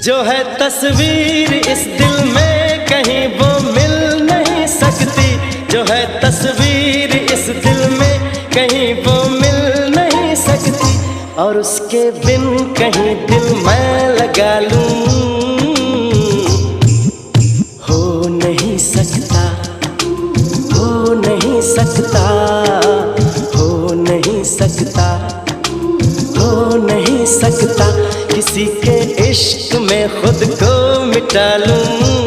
जो है तस्वीर इस दिल में कहीं वो मिल नहीं सकती, जो है तस्वीर इस दिल में कहीं वो मिल नहीं सकती, और उसके बिन कहीं दिल मैं लगा लूं हो नहीं सकता, हो नहीं सकता, हो नहीं सकता, हो नहीं सकता, किसी के इश्क में खुद को मिटा लूं।